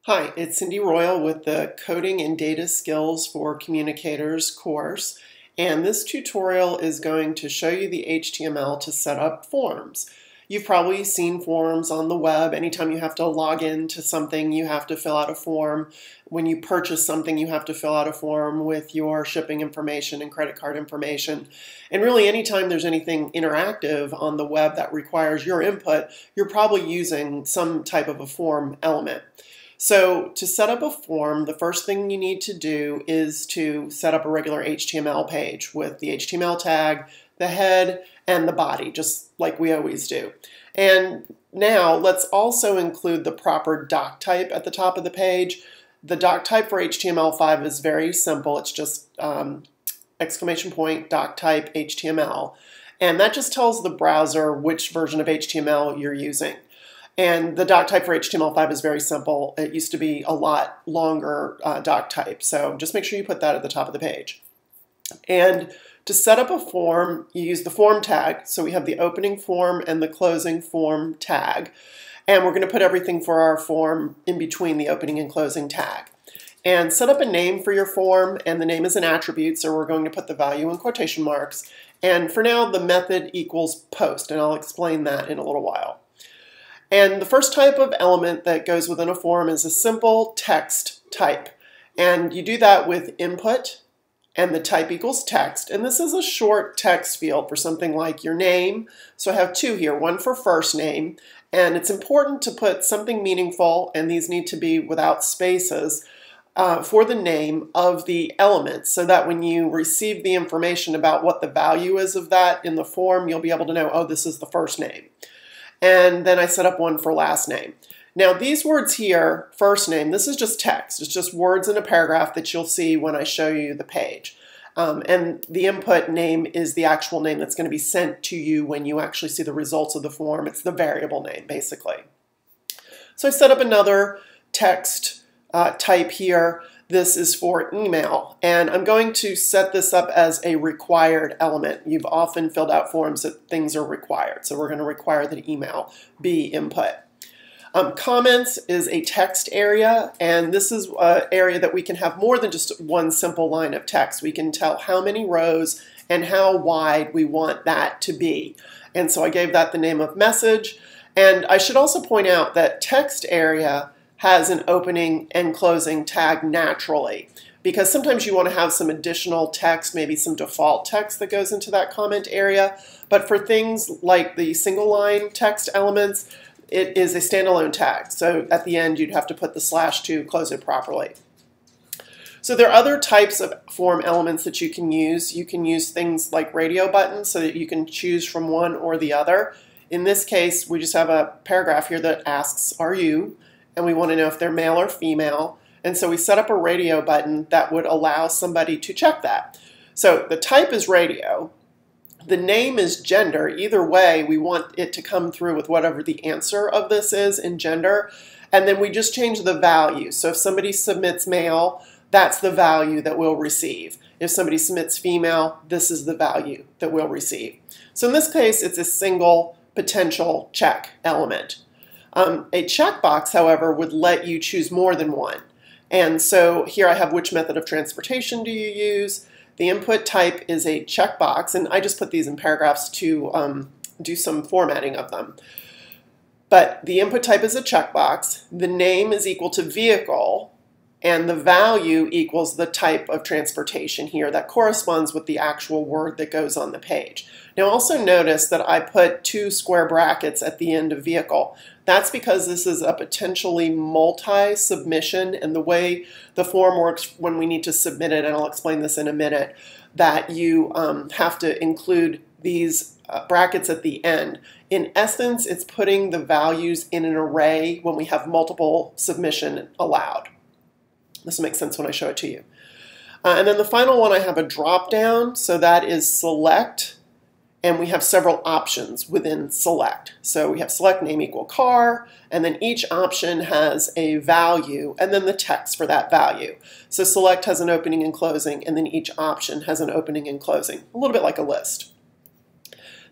Hi, it's Cindy Royal with the Coding and Data Skills for Communicators course, and this tutorial is going to show you the HTML to set up forms. You've probably seen forms on the web. Anytime you have to log into something, you have to fill out a form. When you purchase something, you have to fill out a form with your shipping information and credit card information. And really, anytime there's anything interactive on the web that requires your input, you're probably using some type of a form element. So to set up a form, the first thing you need to do is to set up a regular HTML page with the HTML tag, the head, and the body, just like we always do. And now let's also include the proper doc type at the top of the page. The doc type for HTML5 is very simple. It's just exclamation point doc type HTML. And that just tells the browser which version of HTML you're using. And the doc type for HTML5 is very simple. It used to be a lot longer doc type, so just make sure you put that at the top of the page. And to set up a form, you use the form tag. So we have the opening form and the closing form tag. And we're going to put everything for our form in between the opening and closing tag. And set up a name for your form, and the name is an attribute, so we're going to put the value in quotation marks. And for now, the method equals post, and I'll explain that in a little while. And the first type of element that goes within a form is a simple text type. And you do that with input, and the type equals text. And this is a short text field for something like your name. So I have two here, one for first name. And it's important to put something meaningful, and these need to be without spaces, for the name of the element, so that when you receive the information about what the value is of that in the form, you'll be able to know, oh, this is the first name. And then I set up one for last name. Now these words here, first name, this is just text. It's just words in a paragraph that you'll see when I show you the page. And the input name is the actual name that's going to be sent to you when you actually see the results of the form. It's the variable name, basically. So I set up another text type here. This is for email, and I'm going to set this up as a required element. You've often filled out forms that things are required, so we're going to require that email be input. Comments is a text area, and this is an area that we can have more than just one simple line of text. We can tell how many rows and how wide we want that to be. And so I gave that the name of message. And I should also point out that text area has an opening and closing tag naturally, because sometimes you want to have some additional text, maybe some default text that goes into that comment area. But for things like the single line text elements, it is a standalone tag. So at the end, you'd have to put the / to close it properly. So there are other types of form elements that you can use. You can use things like radio buttons so that you can choose from one or the other. In this case, we just have a paragraph here that asks, are you? And we want to know if they're male or female. And so we set up a radio button that would allow somebody to check that. So the type is radio. The name is gender. Either way, we want it to come through with whatever the answer of this is in gender. And then we just change the value. So if somebody submits male, that's the value that we'll receive. If somebody submits female, this is the value that we'll receive. So in this case, it's a single potential check element. A checkbox, however, would let you choose more than one. And so here I have which method of transportation do you use. The input type is a checkbox, and I just put these in paragraphs to do some formatting of them. But the input type is a checkbox. The name is equal to vehicle, and the value equals the type of transportation here that corresponds with the actual word that goes on the page. Now also notice that I put 2 square brackets at the end of vehicle. That's because this is a potentially multi-submission, and the way the form works when we need to submit it, and I'll explain this in a minute, that you have to include these brackets at the end. In essence, it's putting the values in an array when we have multiple submission allowed. This will make sense when I show it to you. And then the final one, I have a drop down, so that is select. And we have several options within select. So we have select name equal car, and then each option has a value, and then the text for that value. So select has an opening and closing, and then each option has an opening and closing, a little bit like a list.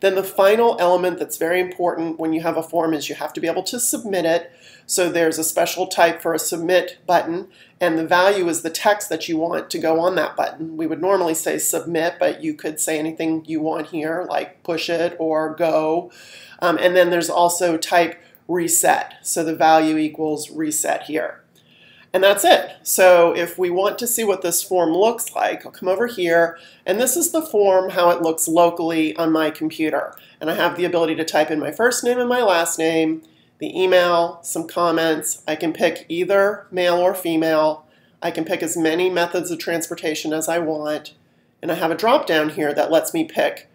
Then the final element that's very important when you have a form is you have to be able to submit it. So there's a special type for a submit button, and the value is the text that you want to go on that button. We would normally say submit, but you could say anything you want here, like push it or go. And then there's also type reset. So the value equals reset here. And that's it. So if we want to see what this form looks like, I'll come over here, and this is the form, how it looks locally on my computer. And I have the ability to type in my first name and my last name, the email, some comments. I can pick either male or female. I can pick as many methods of transportation as I want. And I have a drop down here that lets me pick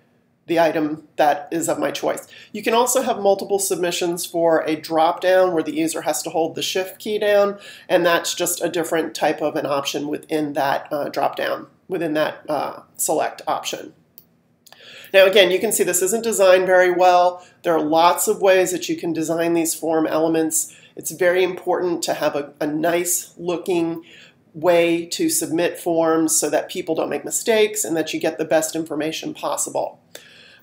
the item that is of my choice. You can also have multiple submissions for a drop down where the user has to hold the shift key down, and that's just a different type of an option within that drop down, within that select option. Now again, you can see this isn't designed very well. There are lots of ways that you can design these form elements. It's very important to have a nice looking way to submit forms so that people don't make mistakes and that you get the best information possible.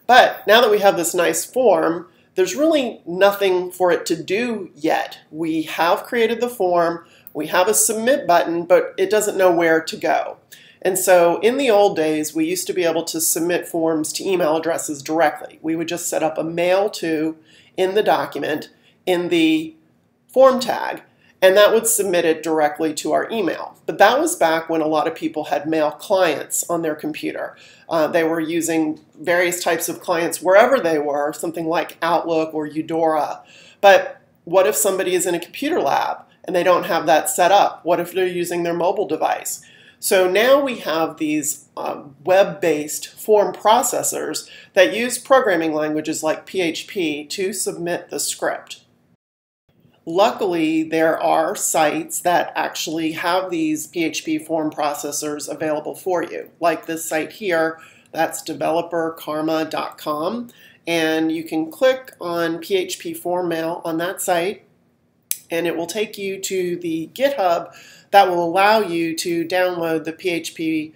But now that we have this nice form, there's really nothing for it to do yet. We have created the form, we have a submit button, but it doesn't know where to go. And so in the old days, we used to be able to submit forms to email addresses directly. We would just set up a mail to in the document in the form tag, and that would submit it directly to our email. But that was back when a lot of people had mail clients on their computer. They were using various types of clients wherever they were, something like Outlook or Eudora. But what if somebody is in a computer lab and they don't have that set up? What if they're using their mobile device? So now we have these web-based form processors that use programming languages like PHP to submit the script. Luckily, there are sites that actually have these PHP form processors available for you, like this site here. That's developerkarma.com, and you can click on PHP form mail on that site, and it will take you to the GitHub that will allow you to download the PHP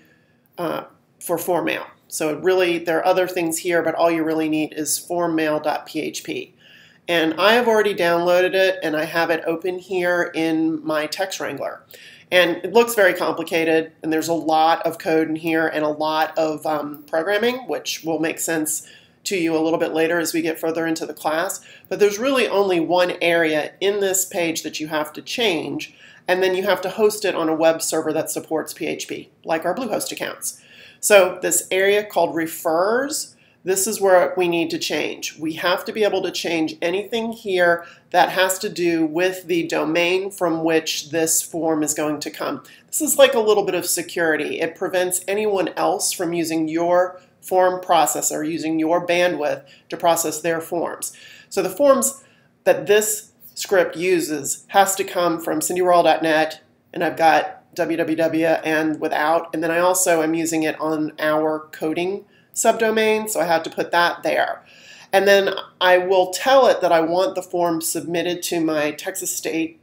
for form mail. So really, there are other things here, but all you really need is formmail.php. And I have already downloaded it, and I have it open here in my text wrangler. And it looks very complicated, and there's a lot of code in here and a lot of programming, which will make sense to you a little bit later as we get further into the class. But there's really only one area in this page that you have to change, and then you have to host it on a web server that supports PHP, like our Bluehost accounts. So this area called refers, this is where we need to change. We have to be able to change anything here that has to do with the domain from which this form is going to come. This is like a little bit of security. It prevents anyone else from using your form processor, using your bandwidth to process their forms. So the forms that this script uses has to come from cindyworld.net, and I've got www and without, and then I also am using it on our coding subdomain, so I had to put that there. And then I will tell it that I want the form submitted to my Texas State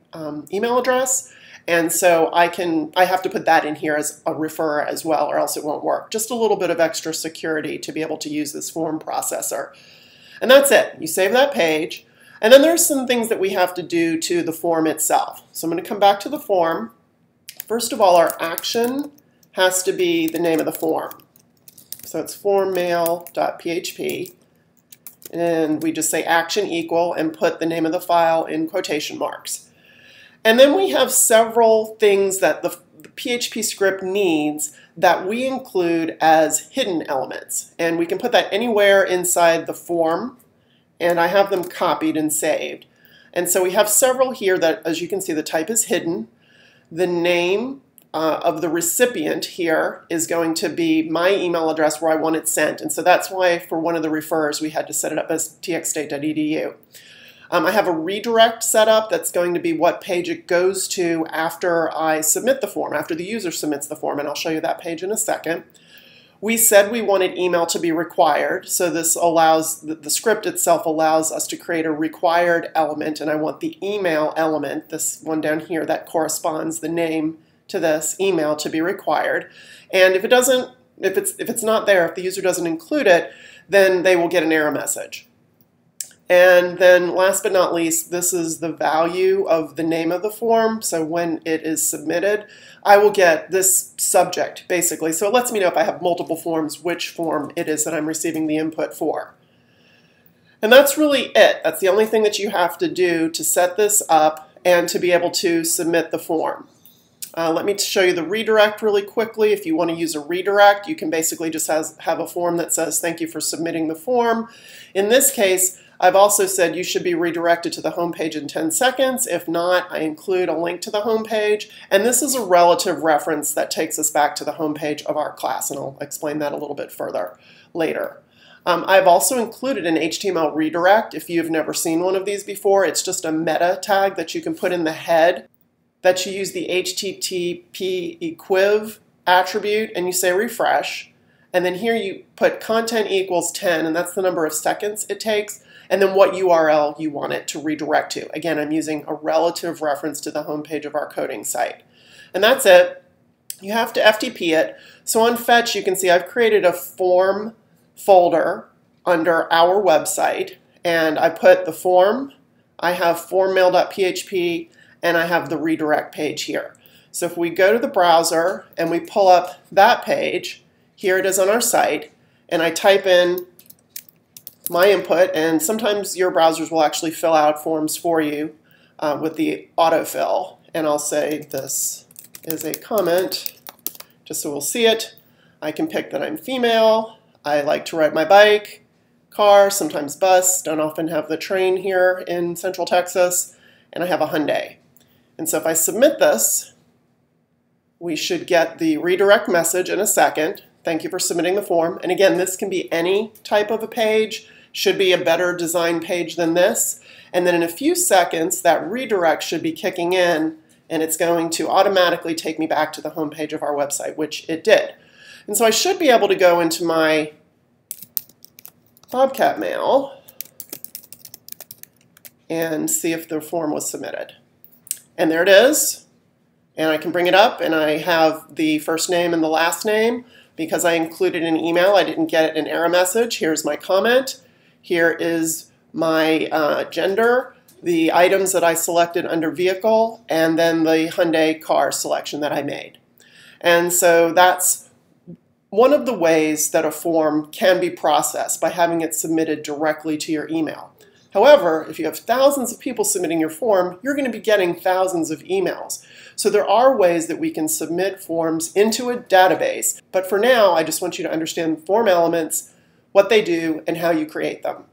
email address, and so I have to put that in here as a refer as well, or else it won't work. Just a little bit of extra security to be able to use this form processor. And that's it. You save that page, and then there's some things that we have to do to the form itself. So I'm going to come back to the form. First of all, our action has to be the name of the form. So it's formmail.php, and we just say action equal and put the name of the file in quotation marks. And then we have several things that the PHP script needs that we include as hidden elements. And we can put that anywhere inside the form, and I have them copied and saved. And so we have several here that, as you can see, the type is hidden. The name of the recipient here is going to be my email address where I want it sent. And so that's why for one of the refers we had to set it up as txstate.edu. I have a redirect set up that's going to be what page it goes to after I submit the form, after the user submits the form, and I'll show you that page in a second. We said we wanted email to be required, so this allows, the script itself allows us to create a required element, and I want the email element, this one down here that corresponds the name to this email to be required. And if it doesn't, if it's not there, if the user doesn't include it, then they will get an error message. And then last but not least, this is the value of the name of the form. So when it is submitted, I will get this subject basically. So it lets me know if I have multiple forms, which form it is that I'm receiving the input for. And that's really it. That's the only thing that you have to do to set this up and to be able to submit the form. Let me show you the redirect really quickly. If you want to use a redirect, you can basically just have a form that says, thank you for submitting the form. In this case, I've also said you should be redirected to the home page in 10 seconds. If not, I include a link to the home page. And this is a relative reference that takes us back to the home page of our class, and I'll explain that a little bit further later. I've also included an HTML redirect. If you've never seen one of these before, it's just a meta tag that you can put in the head, that you use the HTTP equiv attribute, and you say refresh. And then here you put content equals 10, and that's the number of seconds it takes, and then what URL you want it to redirect to. Again, I'm using a relative reference to the homepage of our coding site. And that's it. You have to FTP it. So on Fetch, you can see I've created a form folder under our website, and I put the form, I have formmail.php, and I have the redirect page here. So if we go to the browser and we pull up that page, here it is on our site, and I type in my input, and sometimes your browsers will actually fill out forms for you with the autofill. And I'll say this is a comment, just so we'll see it. I can pick that I'm female, I like to ride my bike, car, sometimes bus, don't often have the train here in Central Texas, and I have a Hyundai. And so if I submit this, we should get the redirect message in a second. Thank you for submitting the form. And again, this can be any type of a page, should be a better designed page than this. And then in a few seconds, that redirect should be kicking in, and it's going to automatically take me back to the home page of our website, which it did. And so I should be able to go into my Bobcat mail and see if the form was submitted. And there it is. And I can bring it up, and I have the first name and the last name. Because I included an email, I didn't get an error message. Here's my comment. Here is my gender, the items that I selected under vehicle, and then the Hyundai car selection that I made. And so that's one of the ways that a form can be processed, by having it submitted directly to your email. However, if you have thousands of people submitting your form, you're going to be getting thousands of emails. So there are ways that we can submit forms into a database. But for now, I just want you to understand form elements, what they do, and how you create them.